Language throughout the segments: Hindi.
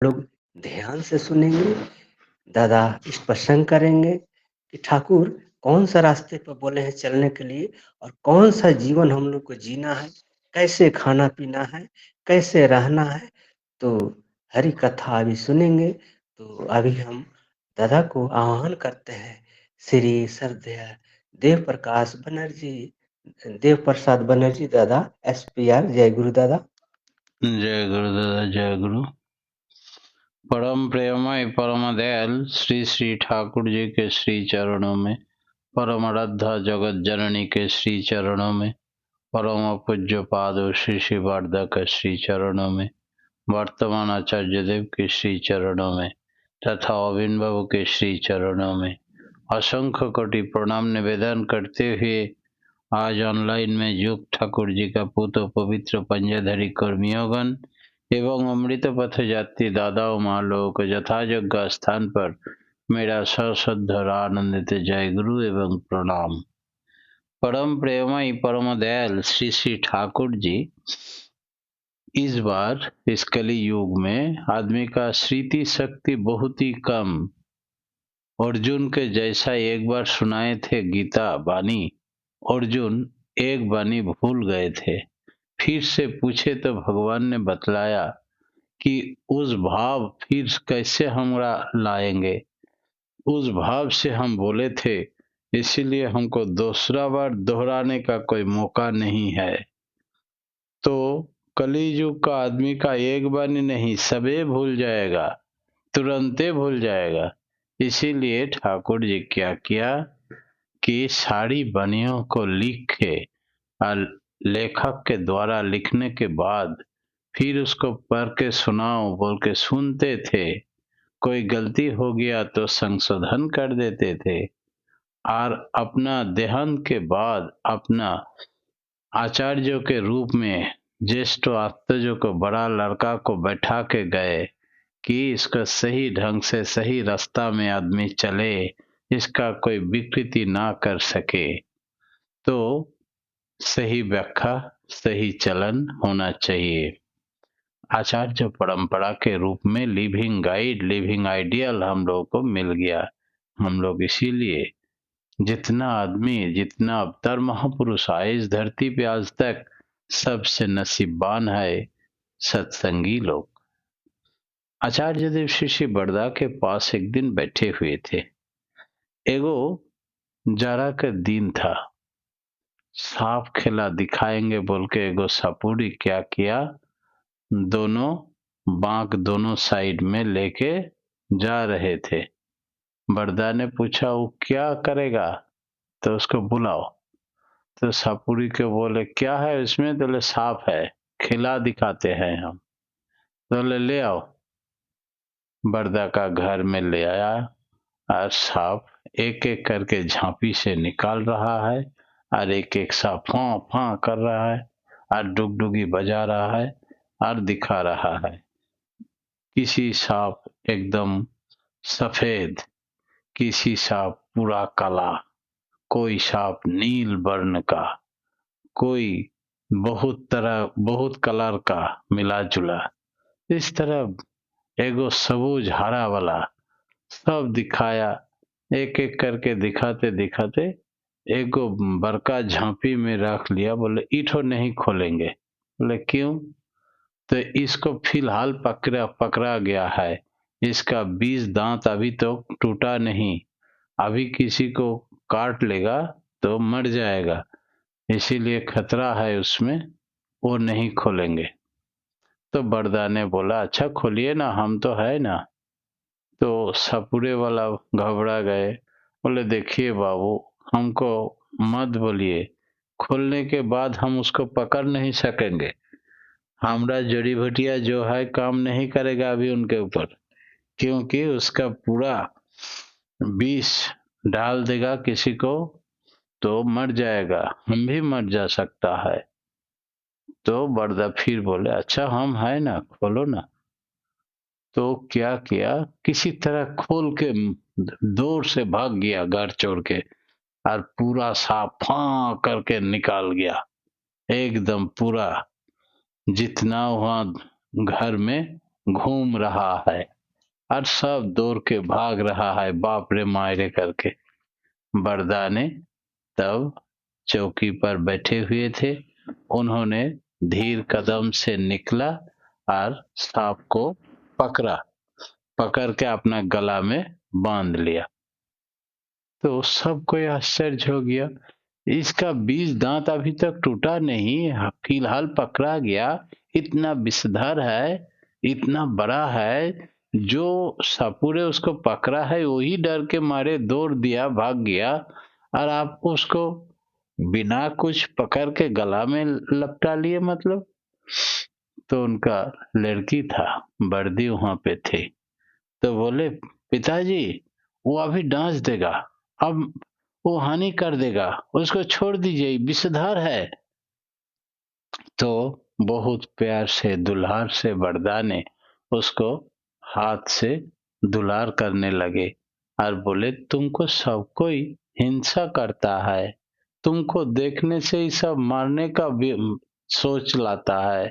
लोग ध्यान से सुनेंगे, दादा स्पष्ट करेंगे कि ठाकुर कौन-सा रास्ते पर बोले हैं चलने के लिए और कौन-सा जीवन हम लोग को जीना है, कैसे खाना-पीना है, कैसे रहना है। तो हरि कथा अभी सुनेंगे, तो अभी हम दादा को आह्वान करते हैं, श्री श्रद्धेय देव प्रकाश बनर्जी देव प्रसाद बनर्जी दादा, एसपीआर। जय गुरु दादा। जय गुरु दादा, जय गुरु। परम प्रेममय परम दयाल श्री श्री ठाकुर जी के श्री चरणों में, परम आराध्या जगत जननी के श्री चरणों में, परम पूज्य पाद श्री श्री वार्धा के श्री चरणों में, वर्तमान आचार्य देव के श्री चरणों में तथा अविन बाबू के श्री चरणों में असंख्य कोटि प्रणाम निवेदन करते हुए आज ऑनलाइन में युग ठाकुर जी का पुत्र पवित्र पंजाधारी कर्मियोगण एवं अमृत पथ जाति दादाओं माँ लोगों को यथायोग्य स्थान पर मेरा सश्रद्ध और आनंदित जय गुरु एवं प्रणाम। परम प्रेममय परम दयाल श्री श्री ठाकुर जी इस बार इस कली युग में आदमी का स्मृति शक्ति बहुत ही कम। अर्जुन के जैसा एक बार सुनाए थे गीता बानी, अर्जुन एक बानी भूल गए थे। फिर से पूछे तो भगवान ने बतलाया कि उस भाव फिर कैसे हमरा लाएंगे, उस भाव से हम बोले थे, इसीलिए हमको दूसरा बार दोहराने का कोई मौका नहीं है। तो कली युग का आदमी का एक बानी नहीं, सबे भूल जाएगा, तुरंते भूल जाएगा। इसीलिए ठाकुर जी क्या किया कि सारी बानियों को लिखे और लेखक के द्वारा लिखने के बाद फिर उसको पढ़ के सुनाओ बोल के सुनते थे। कोई गलती हो गया तो संशोधन कर देते थे और अपना देहांत के बाद अपना आचार्यों के रूप में ज्येष्ठ आचार्यों को बड़ा लड़का को बैठा के गए कि इसका सही ढंग से सही रास्ता में आदमी चले, इसका कोई विकृति ना कर सके। तो सही व्याख्या सही चलन होना चाहिए। आचार्य परंपरा के रूप में लिविंग गाइड लिविंग आइडियल हम लोगों को मिल गया। हम लोग इसीलिए जितना आदमी जितना अवतार महापुरुष आए इस धरती पे आज तक सबसे नसीबवान है सत्संगी लोग। आचार्य देव श्री बड़दा के पास एक दिन बैठे हुए थे। एगो जाड़ा का दिन था, सांप खेला दिखाएंगे बोल के एगो सपूरी क्या किया, दोनों बांक दोनों साइड में लेके जा रहे थे। बड़दा ने पूछा वो क्या करेगा, तो उसको बुलाओ। तो सपूरी के बोले क्या है इसमें, तो बोले सांप है, खिला दिखाते हैं हम। तो ले आओ। बड़दा का घर में ले आया और सांप एक एक करके झांपी से निकाल रहा है और एक एक सांप फां फां कर रहा है और डुगडुगी बजा रहा है और दिखा रहा है। किसी सांप एकदम सफेद, किसी सांप पूरा काला, कोई सांप नील वर्ण का, कोई बहुत कलर का मिला जुला। इस तरह एगो सबूज हरा वाला सब दिखाया। एक एक करके दिखाते दिखाते एगो बड़का झांपी में रख लिया। बोले इठो नहीं खोलेंगे। बोले क्यों, तो इसको फिलहाल पकड़ा गया है, इसका 20 दांत अभी तो टूटा नहीं, अभी किसी को काट लेगा तो मर जाएगा, इसीलिए खतरा है उसमें, वो नहीं खोलेंगे। तो बड़दा ने बोला अच्छा खोलिए ना, हम तो है ना। तो सपूरे वाला घबरा गए। बोले देखिए बाबू, हमको मत बोलिए, खोलने के बाद हम उसको पकड़ नहीं सकेंगे, हमारा जड़ी बूटिया जो है काम नहीं करेगा अभी उनके ऊपर, क्योंकि उसका पूरा विष डाल देगा किसी को तो मर जाएगा, हम भी मर जा सकता है। तो बड़दा फिर बोले अच्छा हम है ना, खोलो ना। तो क्या किया, किसी तरह खोल के दूर से भाग गया घर छोड़ के और पूरा सांप फां करके निकाल गया। एकदम पूरा जितना वहां घर में घूम रहा है और सब दौड़ के भाग रहा है, बाप रे मायरे करके। बरदा ने तब चौकी पर बैठे हुए थे, उन्होंने धीर कदम से निकला और सांप को पकड़ा, पकड़ के अपना गला में बांध लिया। तो सबको आश्चर्य हो गया, इसका 20 दांत अभी तक टूटा नहीं, फिलहाल पकड़ा गया, इतना विषधर है, इतना बड़ा है, जो सापुरे उसको पकड़ा है वही डर के मारे दौड़ दिया, भाग गया, और आप उसको बिना कुछ पकड़ के गला में लपटा लिए मतलब। तो उनका लड़की था, वर्दी वहां पे थे, तो बोले पिताजी वो अभी डांस देगा, अब वो हानि कर देगा, उसको छोड़ दीजिए, विषधर है। तो बहुत प्यार से दुलार से बरदा ने उसको हाथ से दुलार करने लगे और बोले तुमको सब कोई हिंसा करता है, तुमको देखने से ही सब मारने का भी सोच लाता है,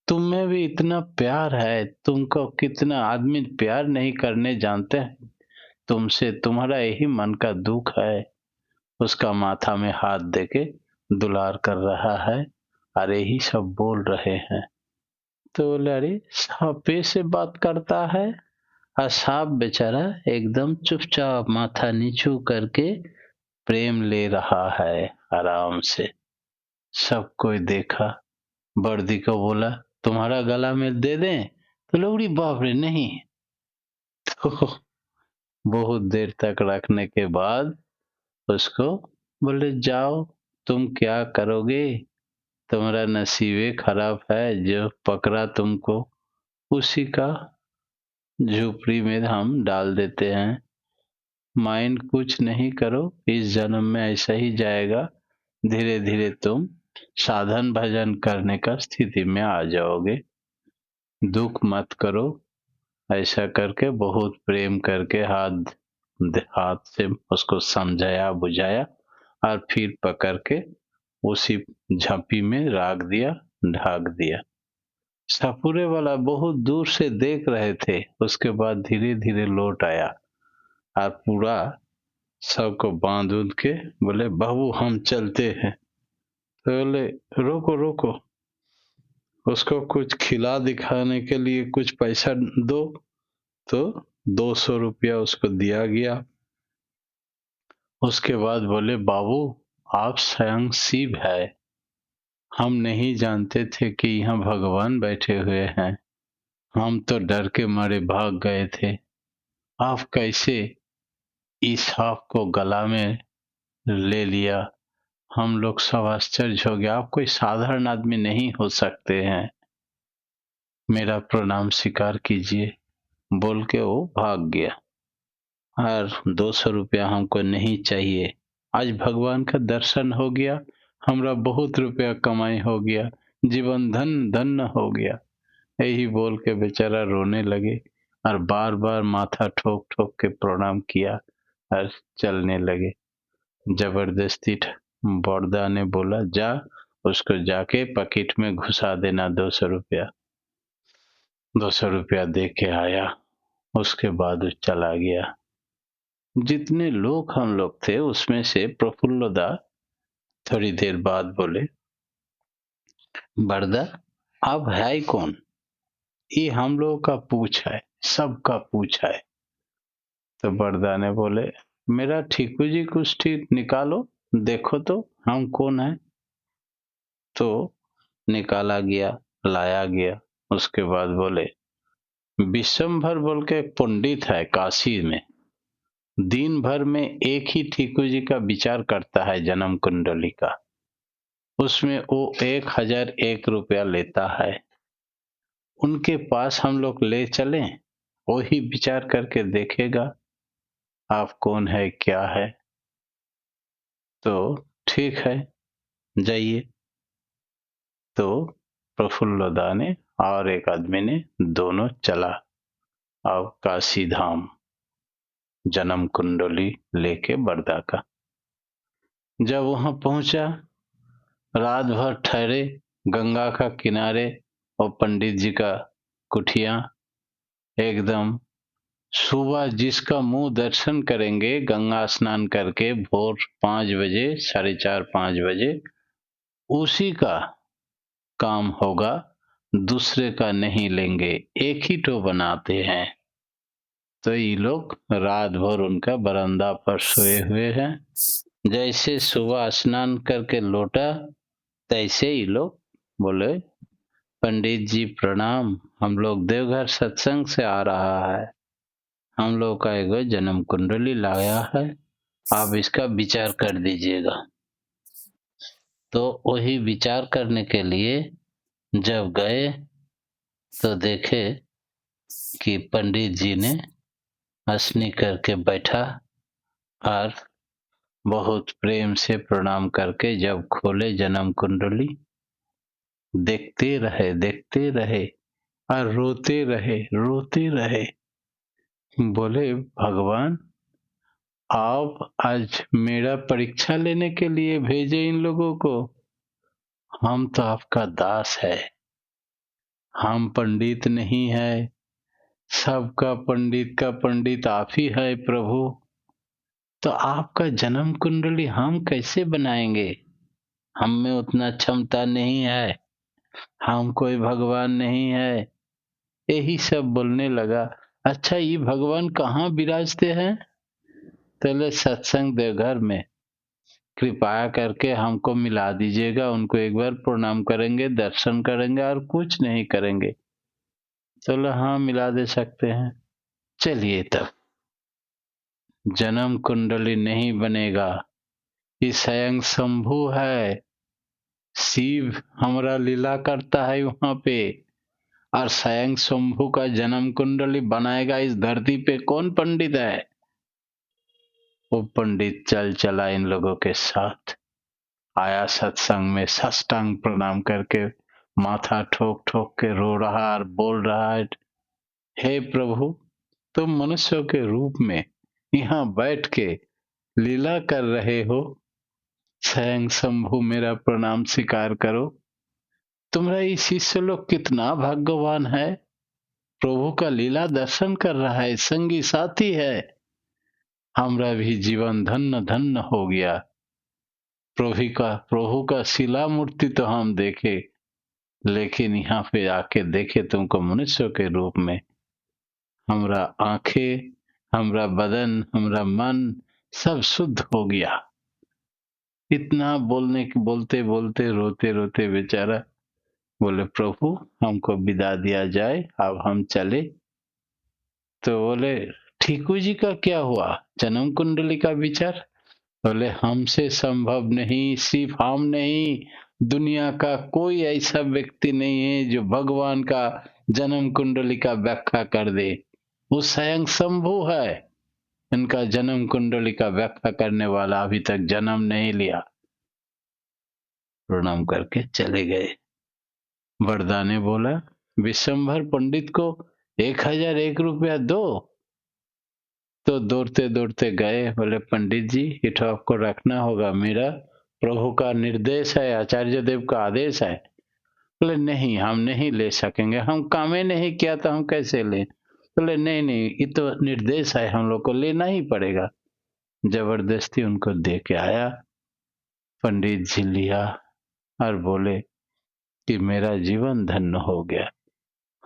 तुम में भी इतना प्यार है, तुमको कितना आदमी प्यार नहीं करने जानते हैं तुमसे, तुम्हारा यही मन का दुख है। उसका माथा में हाथ देके दुलार कर रहा है और यही सब बोल रहे हैं। तो बोले अरे सांपे से बात करता है, और सांप बेचारा एकदम चुपचाप माथा नीचू करके प्रेम ले रहा है आराम से। सब कोई देखा, वर्दी को बोला तुम्हारा गला में दे दें, तो लोगड़ी बाप रे नहीं। तो बहुत देर तक रखने के बाद उसको बोले जाओ, तुम क्या करोगे, तुम्हारा नसीबे खराब है, जो पकड़ा तुमको उसी का झोपड़ी में हम डाल देते हैं, माइंड कुछ नहीं करो, इस जन्म में ऐसा ही जाएगा, धीरे धीरे तुम साधन भजन करने का स्थिति में आ जाओगे, दुख मत करो। ऐसा करके बहुत प्रेम करके हाथ हाथ से उसको समझाया बुझाया और फिर पकड़ के उसी झांपी में रख दिया, ढक दिया। सापुरे वाला बहुत दूर से देख रहे थे, उसके बाद धीरे धीरे लौट आया और पूरा सबको बांध उध के बोले बाबू हम चलते हैं। तो बोले रोको रोको, उसको कुछ खिला दिखाने के लिए कुछ पैसा दो। तो 200 रुपया उसको दिया गया। उसके बाद बोले बाबू आप स्वयं शिव है, हम नहीं जानते थे कि यहाँ भगवान बैठे हुए हैं, हम तो डर के मारे भाग गए थे, आप कैसे इस सांप को गला में ले लिया, हम लोग सब आश्चर्य हो गया, आप कोई साधारण आदमी नहीं हो सकते हैं, मेरा प्रणाम स्वीकार कीजिए, बोल के वो भाग गया। और 200 रुपया हमको नहीं चाहिए, आज भगवान का दर्शन हो गया, हमरा बहुत रुपया कमाई हो गया, जीवन धन धन्य हो गया, यही बोल के बेचारा रोने लगे और बार बार माथा ठोक ठोक के प्रणाम किया और चलने लगे। जबरदस्ती बरदा ने बोला जा उसको जाके पकेट में घुसा देना 200 रुपया। 200 रुपया दे के आया, उसके बाद वो चला गया। जितने लोग हम लोग थे उसमें से प्रफुल्लदा थोड़ी देर बाद बोले बरदा अब है ही कौन, ये हम लोगों का पूछ है, सबका पूछ है। तो बरदा ने बोले मेरा ठीकू जी कुछ ठीक निकालो, देखो तो हम कौन है। तो निकाला गया, लाया गया। उसके बाद बोले विश्वम्भर बोल के एक पंडित है काशी में, दिन भर में एक ही ठीकू जी का विचार करता है जन्म कुंडली का, उसमें वो 1001 रुपया लेता है, उनके पास हम लोग ले चलें, वही विचार करके देखेगा आप कौन है क्या है। तो ठीक है जाइए। तो प्रफुल्लदा ने और एक आदमी ने दोनों चला अब काशी धाम जन्म कुंडली लेके बरदा का। जब वहां पहुंचा रात भर ठहरे गंगा का किनारे और पंडित जी का कुठिया एकदम सुबह जिसका मुंह दर्शन करेंगे गंगा स्नान करके भोर 5 बजे, 4:30-5 बजे, उसी का काम होगा, दूसरे का नहीं लेंगे। एक ही तो बनाते हैं। तो ये लोग रात भर उनका बरामदा पर सोए हुए हैं। जैसे सुबह स्नान करके लौटा, तैसे ही लोग बोले, पंडित जी प्रणाम, हम लोग देवघर सत्संग से आ रहा है, हम लोग का एक जन्म कुंडली लाया है, आप इसका विचार कर दीजिएगा। तो वही विचार करने के लिए जब गए तो देखे कि पंडित जी ने असनी करके बैठा और बहुत प्रेम से प्रणाम करके जब खोले जन्म कुंडली, देखते रहे और रोते रहे। बोले भगवान, आप आज मेरा परीक्षा लेने के लिए भेजे इन लोगों को? हम तो आपका दास है, हम पंडित नहीं है, सबका पंडित का पंडित आप ही है प्रभु। तो आपका जन्म कुंडली हम कैसे बनाएंगे? हम में उतना क्षमता नहीं है, हम कोई भगवान नहीं है। यही सब बोलने लगा। अच्छा, ये भगवान कहाँ विराजते हैं? पहले सत्संग देवघर में, कृपया करके हमको मिला दीजिएगा, उनको एक बार प्रणाम करेंगे, दर्शन करेंगे और कुछ नहीं करेंगे। चलो हाँ, मिला दे सकते हैं। चलिए तब जन्म कुंडली नहीं बनेगा, ये स्वयं शंभु है, शिव हमारा लीला करता है वहां पे, और स्वयं शंभु का जन्म कुंडली बनाएगा इस धरती पे कौन पंडित है? वो पंडित चला इन लोगों के साथ, आया सत्संग में, साष्टांग प्रणाम करके माथा ठोक ठोक के रो रहा और बोल रहा है, हे प्रभु, तुम मनुष्यों के रूप में यहाँ बैठ के लीला कर रहे हो, स्वयं शंभु मेरा प्रणाम स्वीकार करो। तुम्हारा ये शिष्य लोग कितना भाग्यवान है, प्रभु का लीला दर्शन कर रहा है, संगी साथी है। हमारा भी जीवन धन्य धन्य हो गया। प्रभु का शिला मूर्ति तो हम देखे, लेकिन यहाँ पे आके देखे तुमको मनुष्य के रूप में। हमरा आंखें, हमरा बदन, हमरा मन सब शुद्ध हो गया। इतना बोलते बोलते रोते रोते बेचारा बोले, प्रभु हमको विदा दिया जाए, अब हम चले। तो बोले, ठीकू जी का क्या हुआ, जन्म कुंडली का विचार? बोले, हमसे संभव नहीं, सिर्फ हम नहीं, दुनिया का कोई ऐसा व्यक्ति नहीं है जो भगवान का जन्म कुंडली का व्याख्या कर दे। वो स्वयं शंभु है, इनका जन्म कुंडली का व्याख्या करने वाला अभी तक जन्म नहीं लिया। प्रणाम करके चले गए। वरदा ने बोला, विश्वंभर पंडित को 1001 रुपया दो। तो दौड़ते दौड़ते गए, बोले, पंडित जी ये तो आपको रखना होगा, मेरा प्रभु का निर्देश है, आचार्य देव का आदेश है। बोले, नहीं, हम नहीं ले सकेंगे, हम कामे नहीं किया तो हम कैसे लें? बोले, नहीं नहीं, ये तो निर्देश है, हम लोग को लेना ही पड़ेगा। जबरदस्ती उनको दे के आया। पंडित जी लिया और बोले कि मेरा जीवन धन्य हो गया।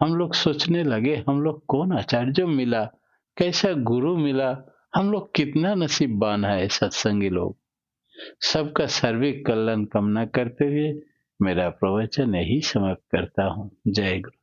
हम लोग सोचने लगे, हम लोग कौन आचार्य मिला, कैसा गुरु मिला, हम लोग कितना नसीबवान है सत्संगी लोग। सबका सर्विक कल्याण कामना करते हुए मेरा प्रवचन यही समाप्त करता हूँ। जय गुरु।